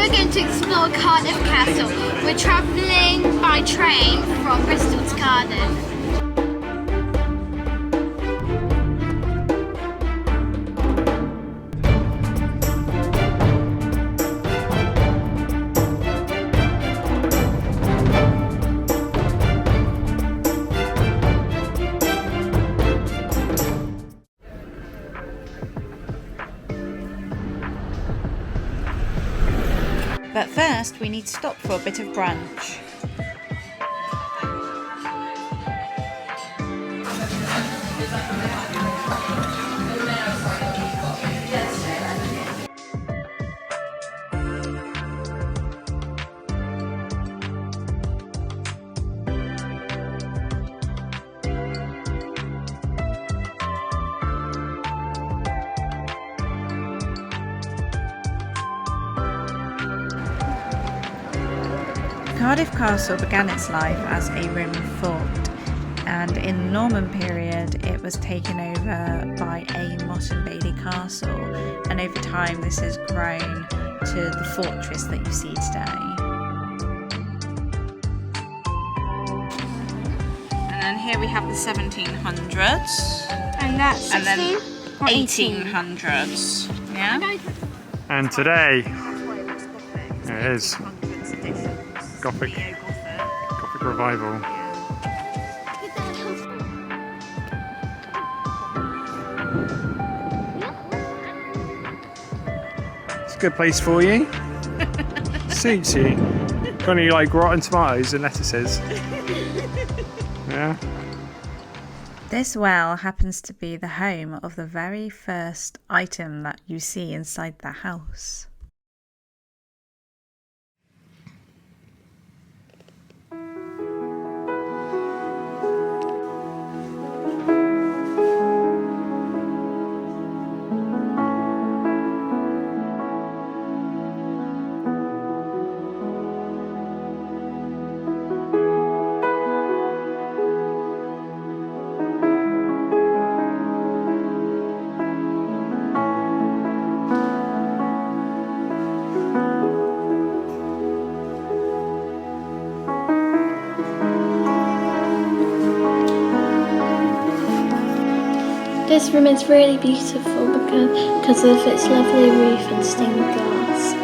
we're going to explore Cardiff Castle. We're travelling by train from Bristol to Cardiff. But first we need to stop for a bit of brunch. Cardiff Castle began its life as a Roman fort, and in the Norman period it was taken over by a Motte Bailey castle, and over time this has grown to the fortress that you see today. And then here we have the 1700s, And that's 16 and then or 1800s. Yeah? And today it is Gothic revival. It's a good place for you. Suits you. Got any like rotten tomatoes and lettuces? Yeah. This well happens to be the home of the very first item that you see inside the house. This room is really beautiful because of its lovely roof and stained glass.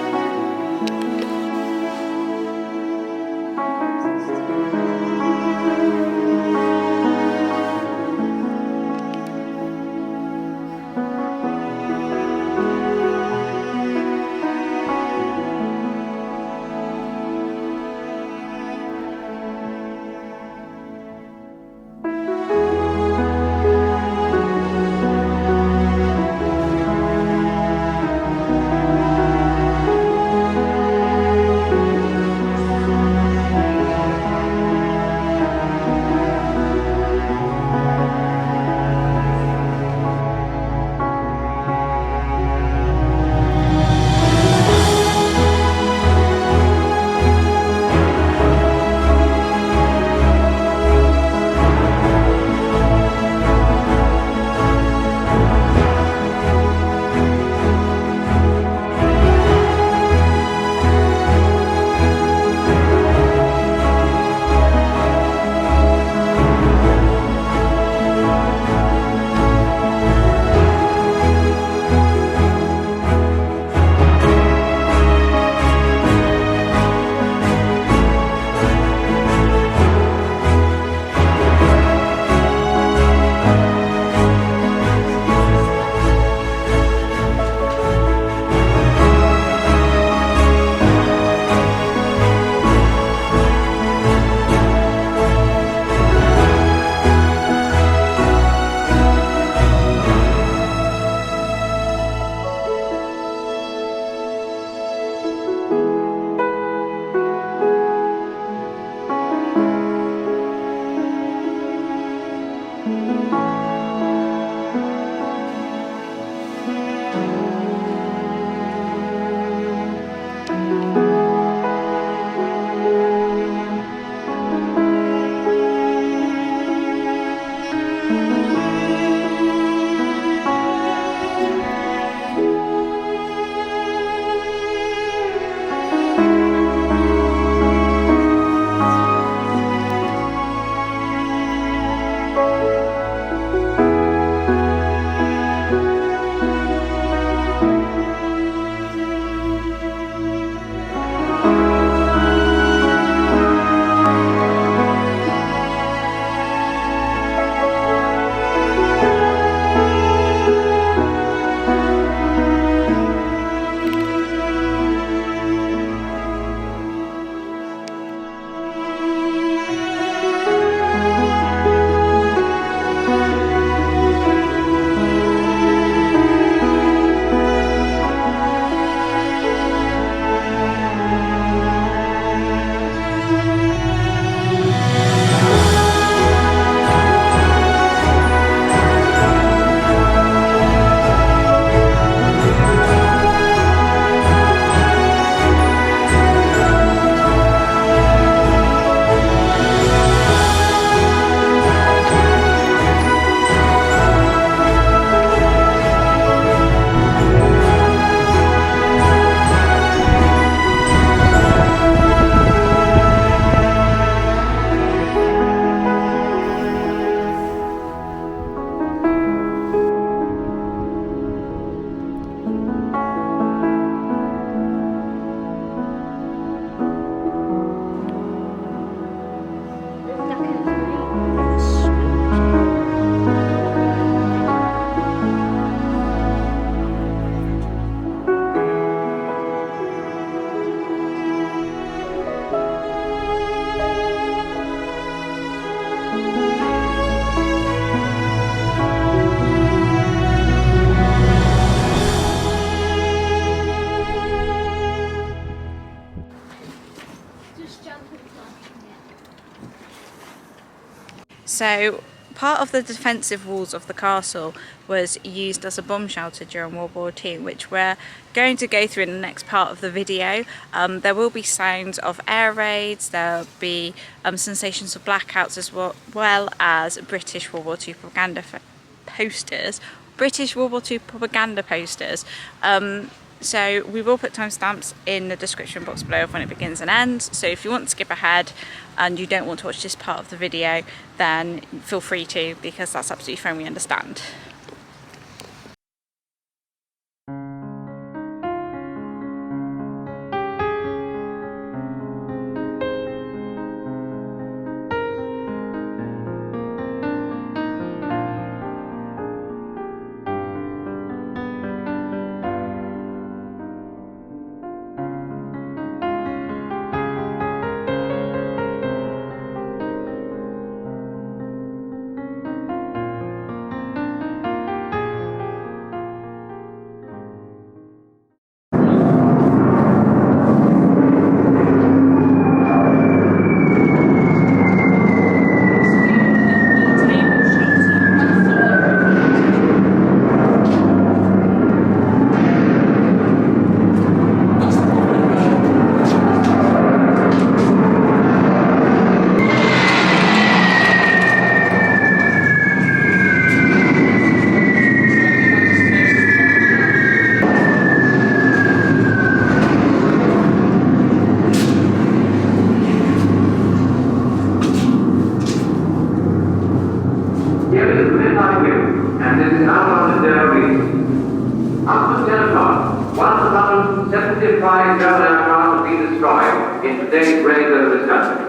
So part of the defensive walls of the castle was used as a bomb shelter during World War II, which we're going to go through in the next part of the video. There will be sounds of air raids, there'll be sensations of blackouts, as well as British World War II propaganda posters. British World War II propaganda posters. So we will put timestamps in the description box below of when it begins and ends. So if you want to skip ahead and you don't want to watch this part of the video, then feel free to, because that's absolutely fine, we understand. Today's raid over this country.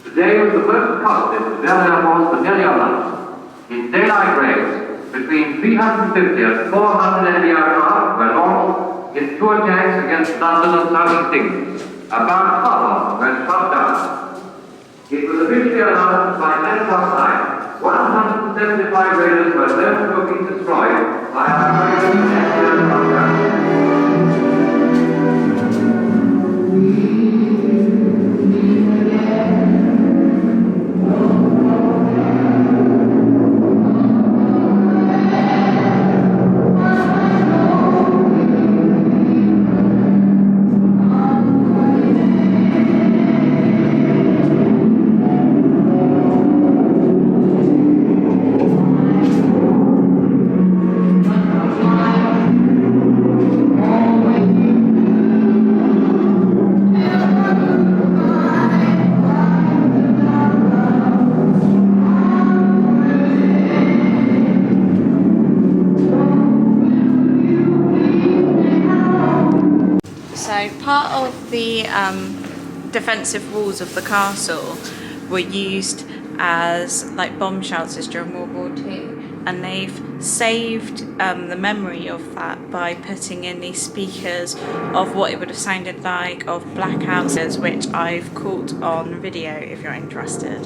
Today was the most costly the German force for nearly a month. In daylight raids, between 350 and 400 enemy aircraft were launched in two attacks against London and South East England. About half of them were shot down. It was officially announced by 10 past 9. 175 raiders were known to have been destroyed by American and German contractors. Part of the defensive walls of the castle were used as like bomb shelters during World War II, and they've saved the memory of that by putting in these speakers of what it would have sounded like of blackouts, which I've caught on video if you're interested.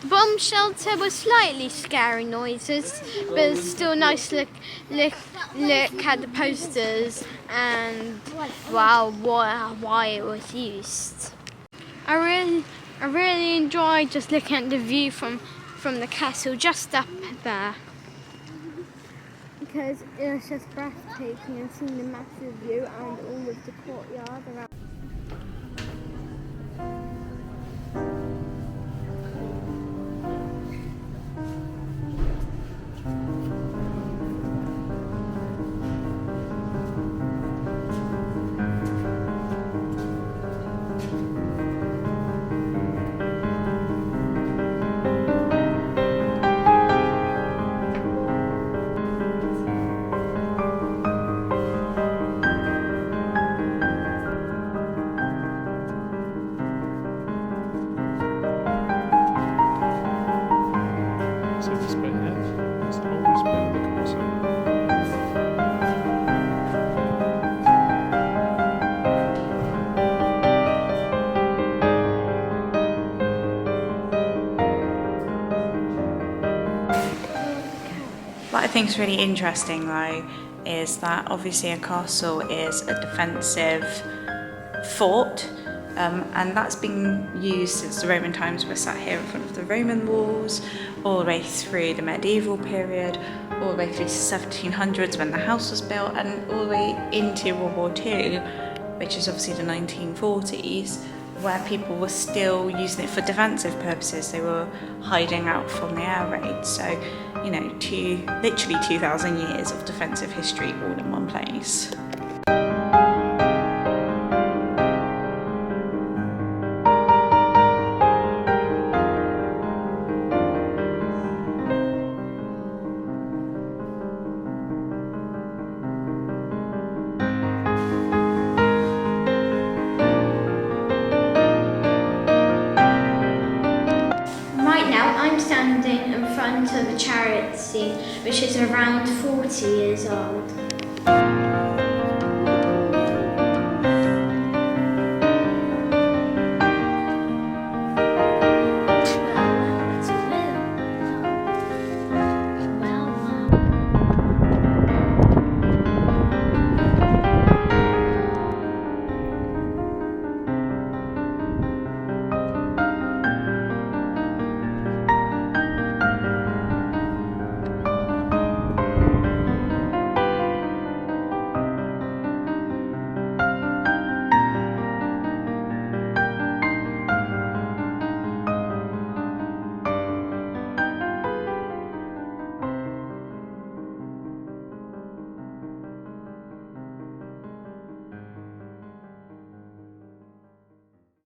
The bomb shelter was slightly scary noises, but it's still nice to look at the posters and wow, why it was used. I really enjoyed just looking at the view from the castle just up there, because it was just breathtaking and seeing the massive view and all of the courtyard around. What I think is really interesting though is that obviously a castle is a defensive fort, and that's been used since the Roman times. We're sat here in front of the Roman walls, all the way through the medieval period, all the way through the 1700s when the house was built, and all the way into World War II, which is obviously the 1940s, where people were still using it for defensive purposes. They were hiding out from the air raids. So, you know, literally 2,000 years of defensive history all in one place. Right now I'm standing in front of a chariot scene which is around 40 years old.